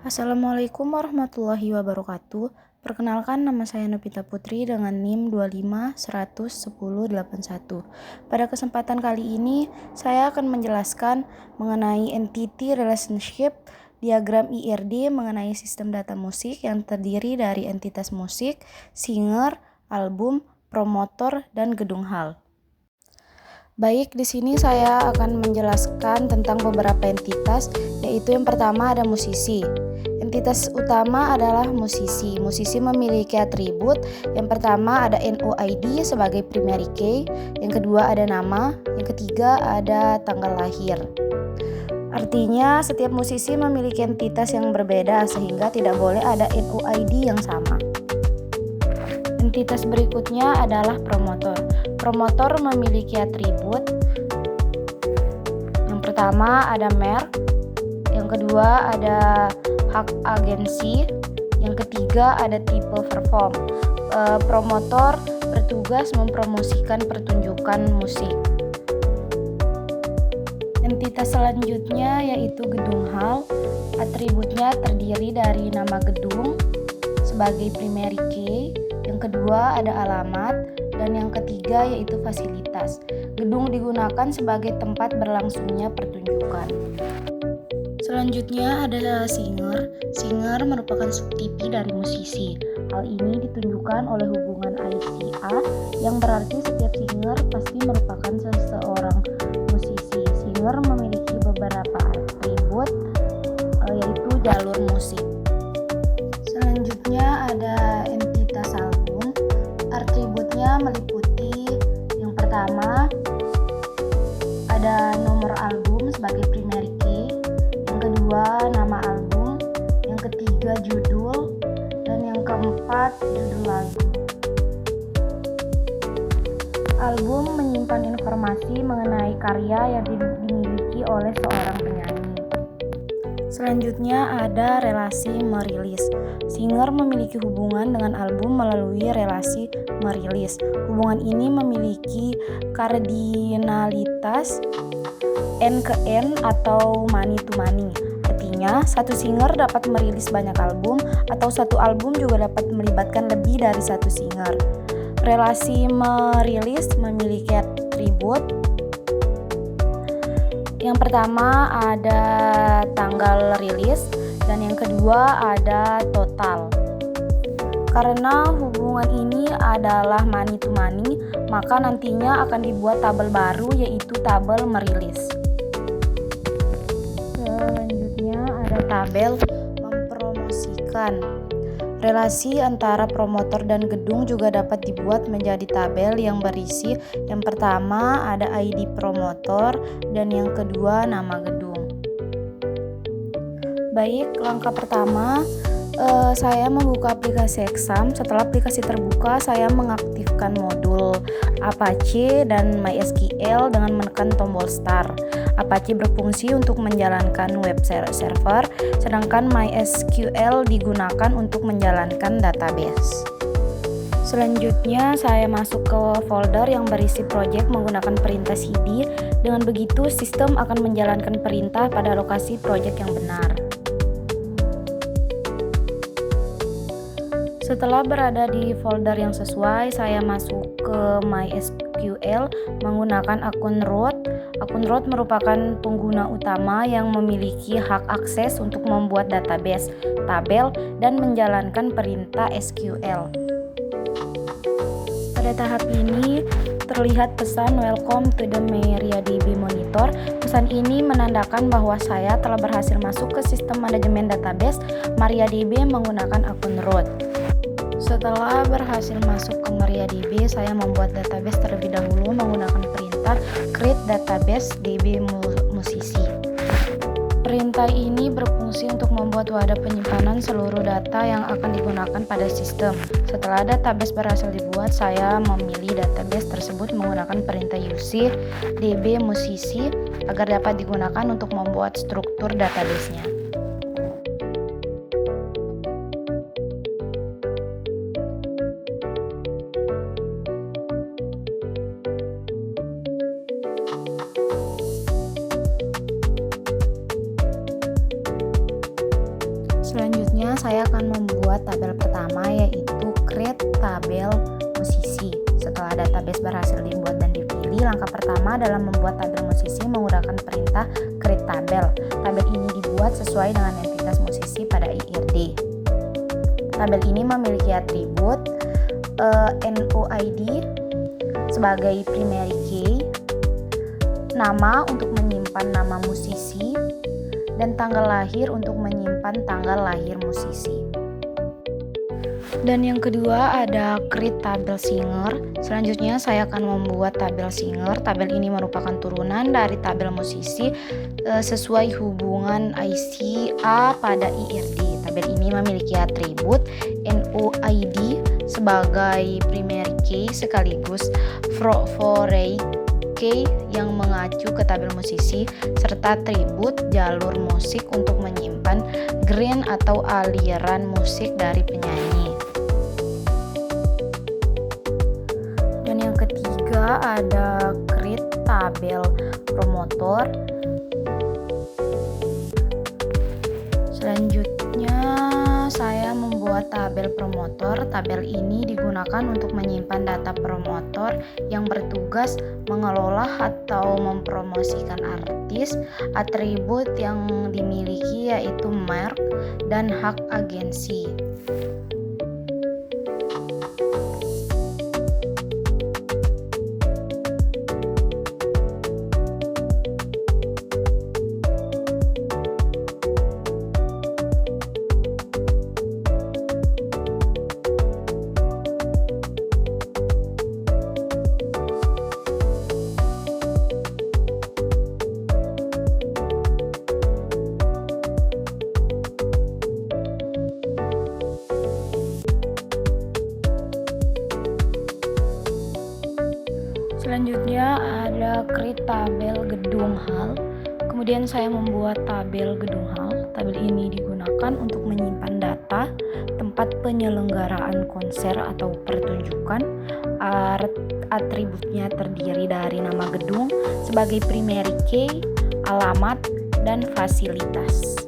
Assalamualaikum warahmatullahi wabarakatuh. Perkenalkan, nama saya Novita Putri dengan NIM 25101081. Pada kesempatan kali ini, saya akan menjelaskan mengenai entity relationship diagram IRD mengenai sistem data musik yang terdiri dari entitas musik, singer, album, promotor, dan gedung hall. Baik, di sini saya akan menjelaskan tentang beberapa entitas, yaitu yang pertama ada musisi. Entitas utama adalah musisi. Musisi memiliki atribut. Yang pertama ada NOID sebagai primary key, yang kedua ada nama, yang ketiga ada tanggal lahir. Artinya setiap musisi memiliki entitas yang berbeda sehingga tidak boleh ada NOID yang sama. Entitas berikutnya adalah promotor. Promotor memiliki atribut. Yang pertama ada merek, yang kedua ada hak agensi, yang ketiga ada tipe perform. Promotor bertugas mempromosikan pertunjukan musik. Entitas selanjutnya yaitu gedung hall. Atributnya terdiri dari nama gedung sebagai primary key, yang kedua ada alamat, dan yang ketiga yaitu fasilitas. Gedung digunakan sebagai tempat berlangsungnya pertunjukan. Selanjutnya ada singer. Singer merupakan subtipi dari musisi. Hal ini ditunjukkan oleh hubungan ICA yang berarti setiap singer pasti merupakan seseorang musisi. Singer memiliki beberapa atribut yaitu jalur musik. Selanjutnya ada entitas album. Atributnya meliputi yang pertama ada nomor album sebagai primary key, yang kedua nama album, yang ketiga judul, dan yang keempat judul lagu. Album menyimpan informasi mengenai karya yang dimiliki oleh seorang penyanyi. Selanjutnya ada relasi merilis. Singer memiliki hubungan dengan album melalui relasi merilis. Hubungan ini memiliki kardinalitas N ke N atau money to money. Artinya, satu singer dapat merilis banyak album atau satu album juga dapat melibatkan lebih dari satu singer. Relasi merilis memiliki atribut. Yang pertama ada tanggal rilis dan yang kedua ada total. Karena hubungan ini adalah money to money, maka nantinya akan dibuat tabel baru yaitu tabel merilis. Selanjutnya ada tabel mempromosikan. Relasi antara promotor dan gedung juga dapat dibuat menjadi tabel yang berisi yang pertama ada ID promotor dan yang kedua nama gedung. Baik, langkah pertama saya membuka aplikasi Exam. Setelah aplikasi terbuka, saya mengaktifkan modul Apache dan MySQL dengan menekan tombol Start. Apache berfungsi untuk menjalankan web server, sedangkan MySQL digunakan untuk menjalankan database. Selanjutnya, saya masuk ke folder yang berisi project menggunakan perintah cd. Dengan begitu, sistem akan menjalankan perintah pada lokasi project yang benar. Setelah berada di folder yang sesuai, saya masuk ke MySQL menggunakan akun root. Akun root merupakan pengguna utama yang memiliki hak akses untuk membuat database, tabel, dan menjalankan perintah SQL. Pada tahap ini, terlihat pesan Welcome to the MariaDB Monitor. Pesan ini menandakan bahwa saya telah berhasil masuk ke sistem manajemen database MariaDB menggunakan akun root. Setelah berhasil masuk ke MariaDB, saya membuat database terlebih dahulu menggunakan perintah create database db musisi. Perintah ini berfungsi untuk membuat wadah penyimpanan seluruh data yang akan digunakan pada sistem. Setelah database berhasil dibuat, saya memilih database tersebut menggunakan perintah uc db musisi agar dapat digunakan untuk membuat struktur databasenya. saya akan membuat tabel pertama, yaitu create tabel musisi. Setelah database berhasil dibuat dan dipilih, langkah pertama dalam membuat tabel musisi menggunakan perintah create tabel. Tabel ini dibuat sesuai dengan entitas musisi pada IRD. Tabel ini memiliki atribut NOID sebagai primary key, nama untuk menyimpan nama musisi, dan tanggal lahir untuk menyimpan tanggal lahir musisi. Dan yang kedua ada create tabel singer. Selanjutnya saya akan membuat tabel singer. Tabel ini merupakan turunan dari tabel musisi sesuai hubungan IC A pada IRD. Tabel ini memiliki atribut NOID sebagai primary key sekaligus foreign key yang mengacu ke tabel musisi, serta atribut jalur musik untuk menyimpan grain atau aliran musik dari penyanyi. Dan yang ketiga ada create tabel promotor. Selanjutnya saya membuat tabel promotor. Tabel ini digunakan untuk menyimpan data promotor yang bertugas mengelola atau mempromosikan artis. Atribut yang dimiliki yaitu merek dan hak agensi. Selanjutnya ada create tabel gedung hall. Kemudian saya membuat tabel gedung hall. Tabel ini digunakan untuk menyimpan data tempat penyelenggaraan konser atau pertunjukan. Atributnya terdiri dari nama gedung sebagai primary key, alamat, dan fasilitas.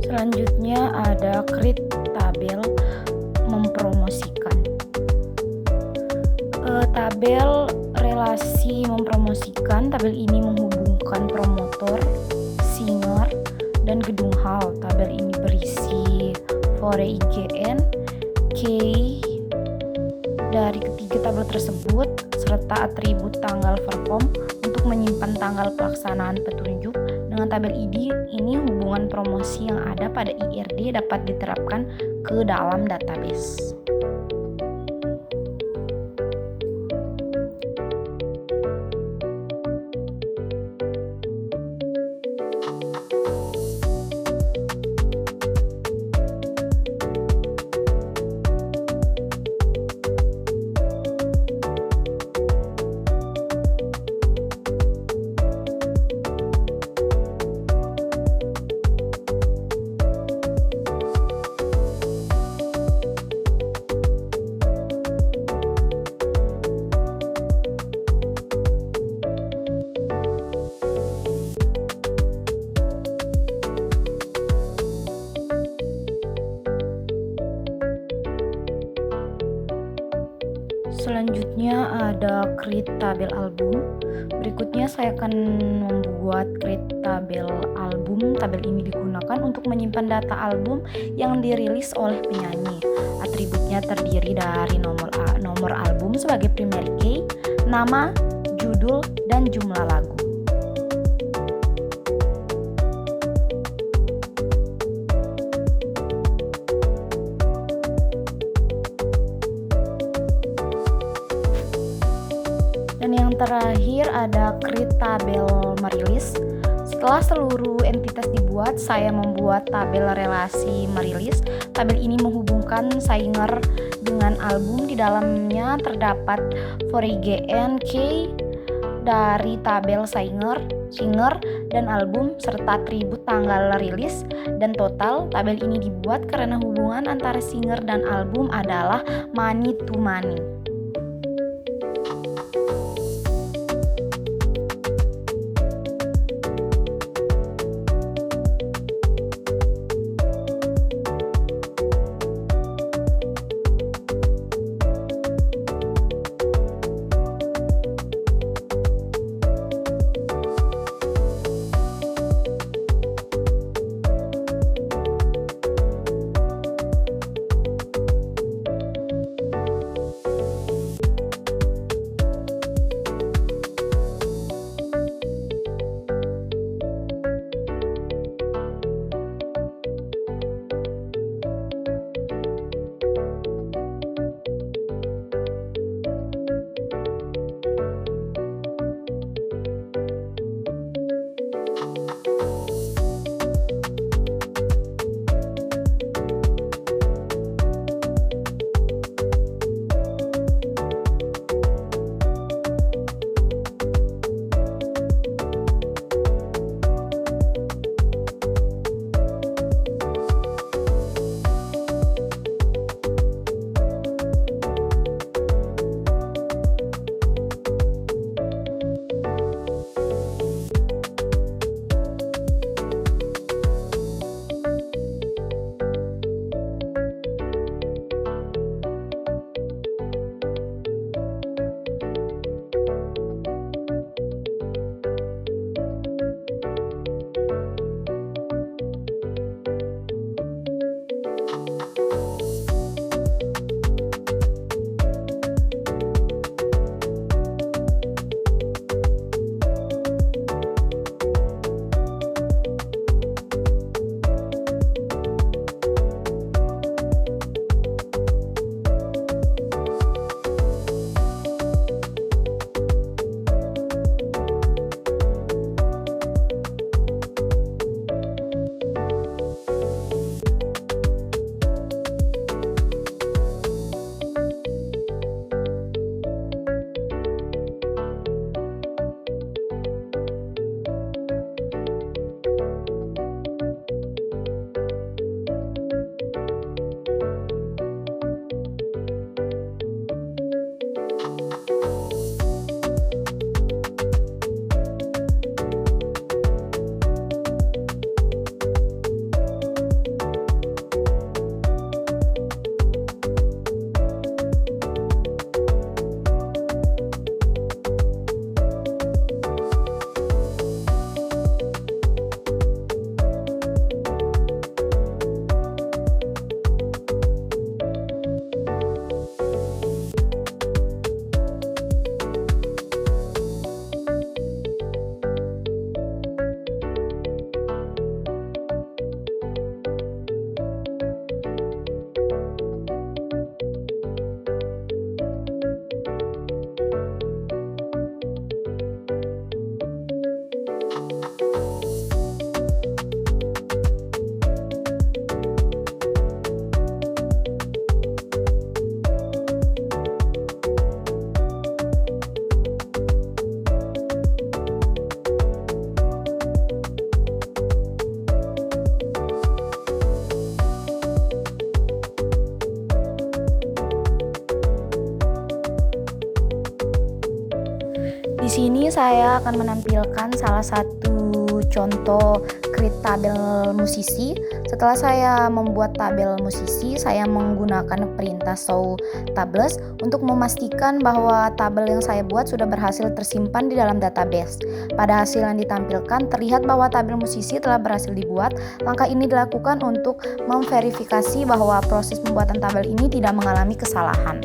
Selanjutnya ada create tabel mempromosikan. Tabel relasi mempromosikan. Tabel ini menghubungkan promotor, singer, dan gedung hall. Tabel ini berisi foreign IGN, key dari ketiga tabel tersebut, serta atribut tanggal perform untuk menyimpan tanggal pelaksanaan petunjuk. Dengan tabel ini hubungan promosi yang ada pada IRD dapat diterapkan ke dalam database. Selanjutnya ada create tabel album. Berikutnya saya akan membuat create tabel album. Tabel ini digunakan untuk menyimpan data album yang dirilis oleh penyanyi. Atributnya terdiri dari nomor album sebagai primary key, nama, judul, dan jumlah lagu. Yang terakhir ada create tabel merilis. Setelah seluruh entitas dibuat, saya membuat tabel relasi merilis. Tabel ini menghubungkan Singer dengan album. Di dalamnya terdapat foreign key dari tabel Singer dan album serta atribut tanggal rilis dan total. Tabel ini dibuat karena hubungan antara Singer dan album adalah money to money. Di sini saya akan menampilkan salah satu contoh create tabel musisi. Setelah saya membuat tabel musisi, saya menggunakan perintah show tables untuk memastikan bahwa tabel yang saya buat sudah berhasil tersimpan di dalam database. Pada hasil yang ditampilkan, terlihat bahwa tabel musisi telah berhasil dibuat. Langkah ini dilakukan untuk memverifikasi bahwa proses pembuatan tabel ini tidak mengalami kesalahan.